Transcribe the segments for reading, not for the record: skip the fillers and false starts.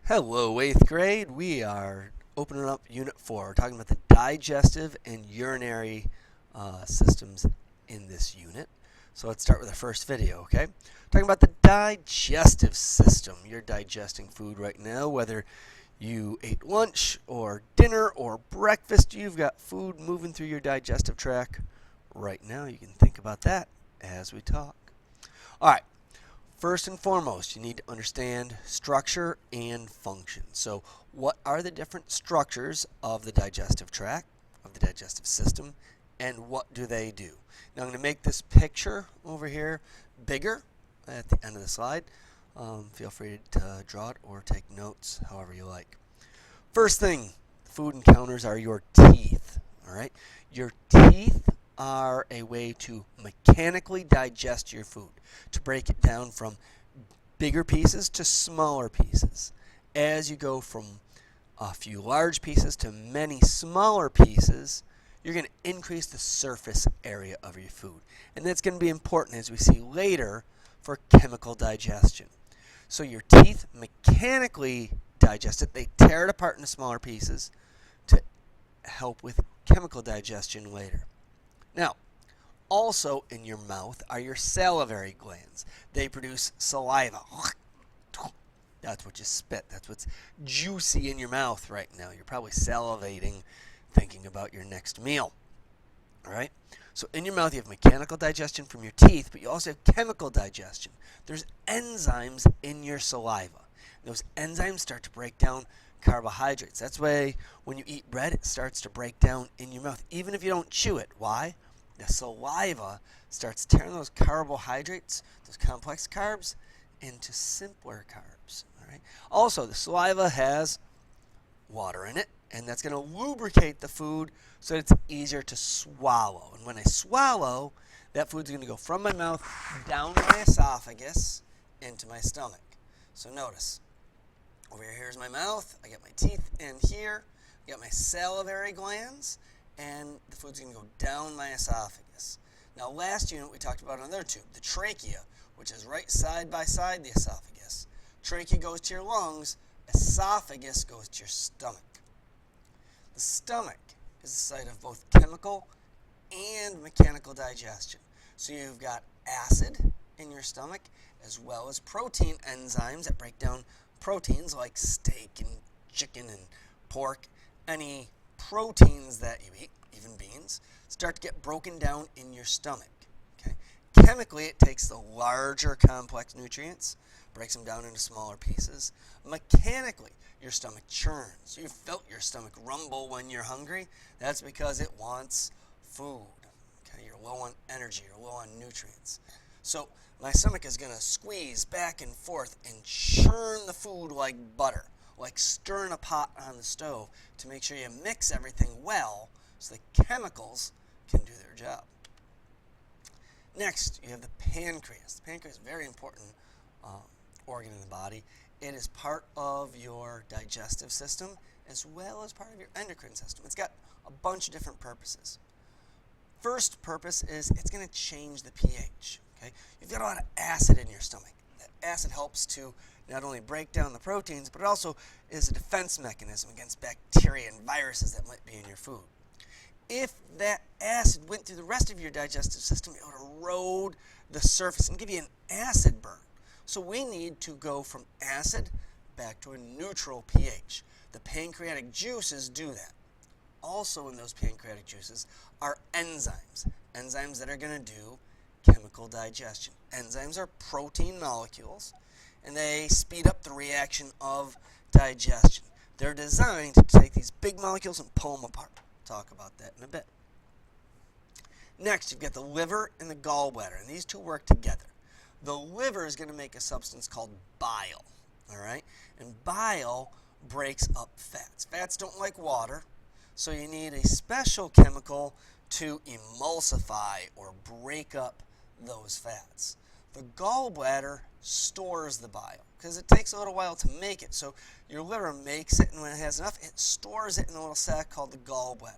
Hello, 8th grade. We are opening up Unit 4. We're talking about the digestive and urinary systems in this unit. So let's start with our first video, okay? Talking about the digestive system. You're digesting food right now, whether you ate lunch or dinner or breakfast. You've got food moving through your digestive tract right now. You can think about that as we talk. All right. First and foremost, you need to understand structure and function. So what are the different structures of the digestive tract, of the digestive system, and what do they do? Now I'm going to make this picture over here bigger at the end of the slide. Feel free to draw it or take notes, however you like. First thing, food encounters are your teeth. All right, your teeth are a way to mechanically digest your food, to break it down from bigger pieces to smaller pieces. As you go from a few large pieces to many smaller pieces, you're going to increase the surface area of your food. And that's going to be important, as we see later, for chemical digestion. So your teeth mechanically digest it. They tear it apart into smaller pieces to help with chemical digestion later. Now, also in your mouth are your salivary glands. They produce saliva. That's what you spit. That's what's juicy in your mouth right now. You're probably salivating, thinking about your next meal. All right? So in your mouth you have mechanical digestion from your teeth, but you also have chemical digestion. There's enzymes in your saliva. Those enzymes start to break down carbohydrates. That's why when you eat bread, it starts to break down in your mouth, even if you don't chew it. Why? The saliva starts tearing those carbohydrates, those complex carbs, into simpler carbs. All right? Also, the saliva has water in it, and that's going to lubricate the food so that it's easier to swallow. And when I swallow, that food's going to go from my mouth down my esophagus into my stomach. So notice, over here's my mouth, I got my teeth in here, I got my salivary glands, and the food's going to go down my esophagus. Now, last unit we talked about another tube, the trachea, which is right side by side the esophagus. Trachea goes to your lungs, esophagus goes to your stomach. The stomach is the site of both chemical and mechanical digestion. So you've got acid in your stomach, as well as protein enzymes that break down proteins like steak and chicken and pork. Any proteins that you eat, even beans, start to get broken down in your stomach. Okay? Chemically, it takes the larger complex nutrients, breaks them down into smaller pieces. Mechanically, your stomach churns. You've felt your stomach rumble when you're hungry. That's because it wants food. Okay? You're low on energy, you're low on nutrients. So my stomach is going to squeeze back and forth and churn the food like butter, like stirring a pot on the stove, to make sure you mix everything well so the chemicals can do their job. Next, you have the pancreas. The pancreas is a very important organ in the body. It is part of your digestive system as well as part of your endocrine system. It's got a bunch of different purposes. First purpose is it's going to change the pH. Okay? You've got a lot of acid in your stomach. That acid helps to not only break down the proteins, but it also is a defense mechanism against bacteria and viruses that might be in your food. If that acid went through the rest of your digestive system, it would erode the surface and give you an acid burn. So we need to go from acid back to a neutral pH. The pancreatic juices do that. Also in those pancreatic juices are enzymes. Enzymes that are going to do chemical digestion. Enzymes are protein molecules, and they speed up the reaction of digestion. They're designed to take these big molecules and pull them apart. We'll talk about that in a bit. Next, you've got the liver and the gallbladder, and these two work together. The liver is going to make a substance called bile, all right? And bile breaks up fats. Fats don't like water, so you need a special chemical to emulsify or break up those fats. The gallbladder stores the bile because it takes a little while to make it. So your liver makes it, and when it has enough, it stores it in a little sac called the gallbladder.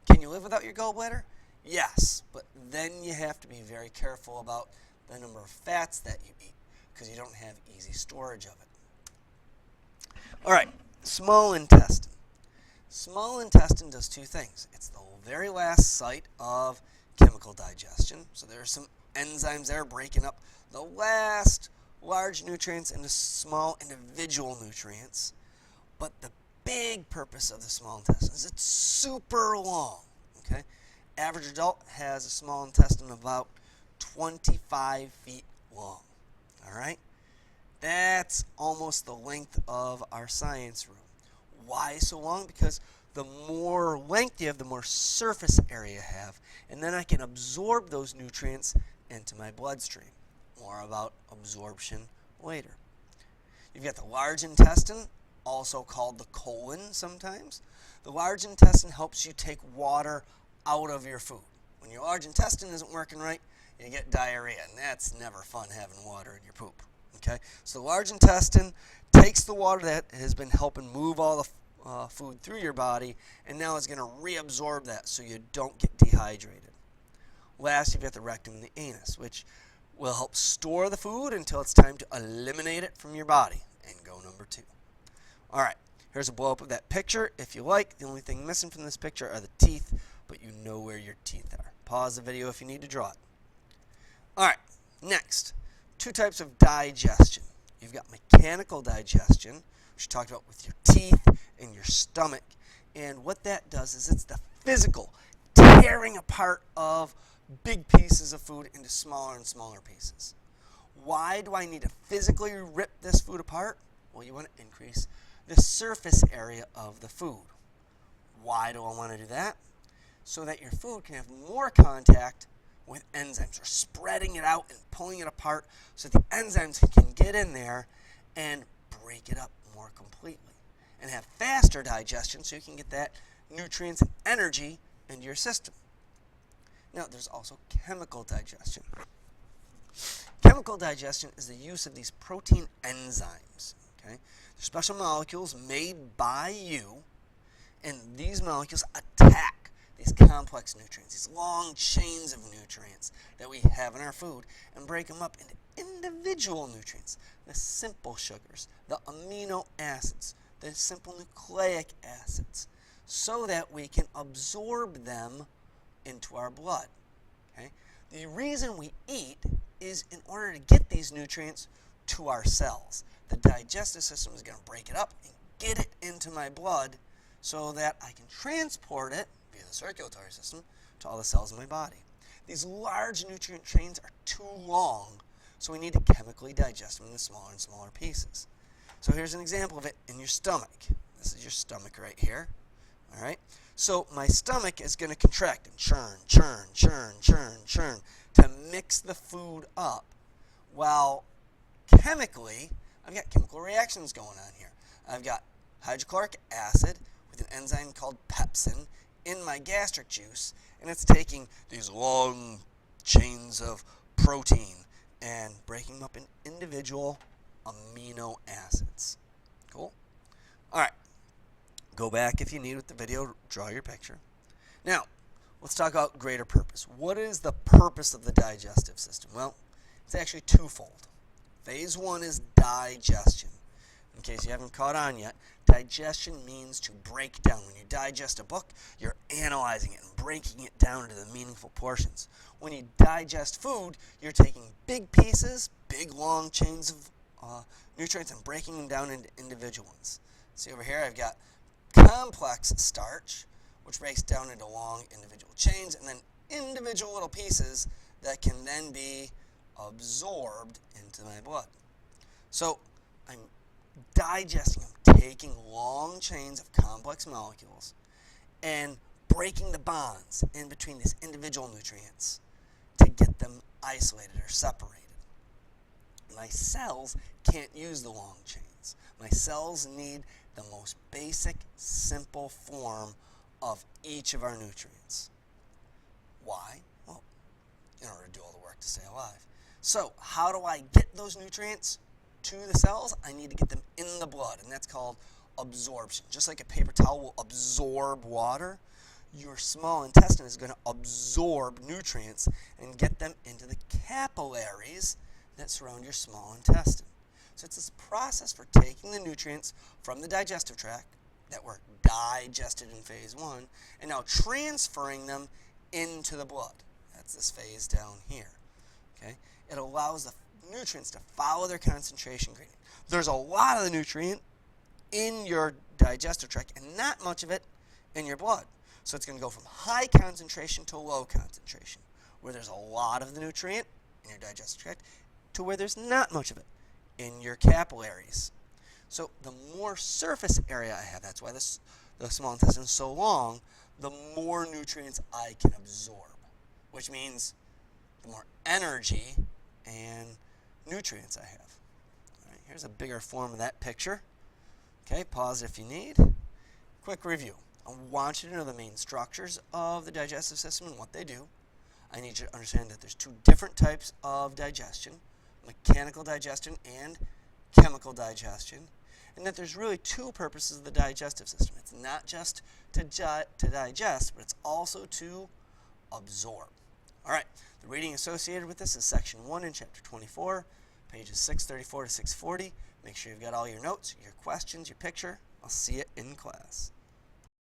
Can you live without your gallbladder? Yes, but then you have to be very careful about the number of fats that you eat because you don't have easy storage of it. All right, small intestine. Small intestine does two things. It's the very last site of chemical digestion. So there are some enzymes there breaking up the last large nutrients into small individual nutrients. But the big purpose of the small intestine is it's super long. Okay, average adult has a small intestine about 25 feet long. All right, that's almost the length of our science room. Why so long? Because the more length you have, the more surface area you have, and then I can absorb those nutrients into my bloodstream. More about absorption later. You've got the large intestine, also called the colon sometimes. The large intestine helps you take water out of your food. When your large intestine isn't working right, you get diarrhea, and that's never fun having water in your poop. Okay, so the large intestine takes the water that has been helping move all the food through your body, and now it's going to reabsorb that so you don't get dehydrated. Last, you've got the rectum and the anus, which will help store the food until it's time to eliminate it from your body. And go number 2. All right, here's a blow-up of that picture. If you like, the only thing missing from this picture are the teeth, but you know where your teeth are. Pause the video if you need to draw it. All right, next, 2 types of digestion. You've got mechanical digestion, which you talked about with your teeth and your stomach. And what that does is it's the physical tearing apart of big pieces of food into smaller and smaller pieces. Why do I need to physically rip this food apart? Well, you want to increase the surface area of the food. Why do I want to do that? So that your food can have more contact with enzymes. Or spreading it out and pulling it apart so the enzymes can get in there and break it up more completely. And have faster digestion so you can get that nutrients and energy into your system. Now, there's also chemical digestion. Chemical digestion is the use of these protein enzymes. Okay? They're special molecules made by you, and these molecules attack these complex nutrients, these long chains of nutrients that we have in our food, and break them up into individual nutrients, the simple sugars, the amino acids, the simple nucleic acids, so that we can absorb them into our blood. Okay? The reason we eat is in order to get these nutrients to our cells. The digestive system is going to break it up and get it into my blood so that I can transport it via the circulatory system to all the cells in my body. These large nutrient chains are too long, so we need to chemically digest them into smaller and smaller pieces. So here's an example of it in your stomach. This is your stomach right here. All right. So my stomach is going to contract and churn to mix the food up. While chemically, I've got chemical reactions going on here. I've got hydrochloric acid with an enzyme called pepsin in my gastric juice, and it's taking these long chains of protein and breaking them up in individual amino acids. Cool? All right. Go back if you need with the video, draw your picture. Now, let's talk about greater purpose. What is the purpose of the digestive system? Well, it's actually twofold. Phase 1 is digestion. In case you haven't caught on yet, digestion means to break down. When you digest a book, you're analyzing it and breaking it down into the meaningful portions. When you digest food, you're taking big pieces, big long chains of nutrients, and breaking them down into individual ones. See over here, I've got complex starch, which breaks down into long individual chains, and then individual little pieces that can then be absorbed into my blood. So I'm digesting them, taking long chains of complex molecules and breaking the bonds in between these individual nutrients to get them isolated or separated. My cells can't use the long chains. My cells need the most basic, simple form of each of our nutrients. Why? Well, in order to do all the work to stay alive. So, how do I get those nutrients to the cells? I need to get them in the blood, and that's called absorption. Just like a paper towel will absorb water, your small intestine is going to absorb nutrients and get them into the capillaries that surround your small intestine. So it's this process for taking the nutrients from the digestive tract that were digested in phase 1 and now transferring them into the blood. That's this phase down here. Okay? It allows the nutrients to follow their concentration gradient. There's a lot of the nutrient in your digestive tract and not much of it in your blood. So it's going to go from high concentration to low concentration, where there's a lot of the nutrient in your digestive tract to where there's not much of it in your capillaries. So the more surface area I have, that's why the small intestine is so long, the more nutrients I can absorb, which means the more energy and nutrients I have. All right, here's a bigger form of that picture. Okay, pause if you need. Quick review. I want you to know the main structures of the digestive system and what they do. I need you to understand that there's two different types of digestion, mechanical digestion and chemical digestion, and that there's really two purposes of the digestive system. It's not just to digest, but it's also to absorb. All right, the reading associated with this is section 1 in chapter 24, pages 634 to 640. Make sure you've got all your notes, your questions, your picture. I'll see you in class.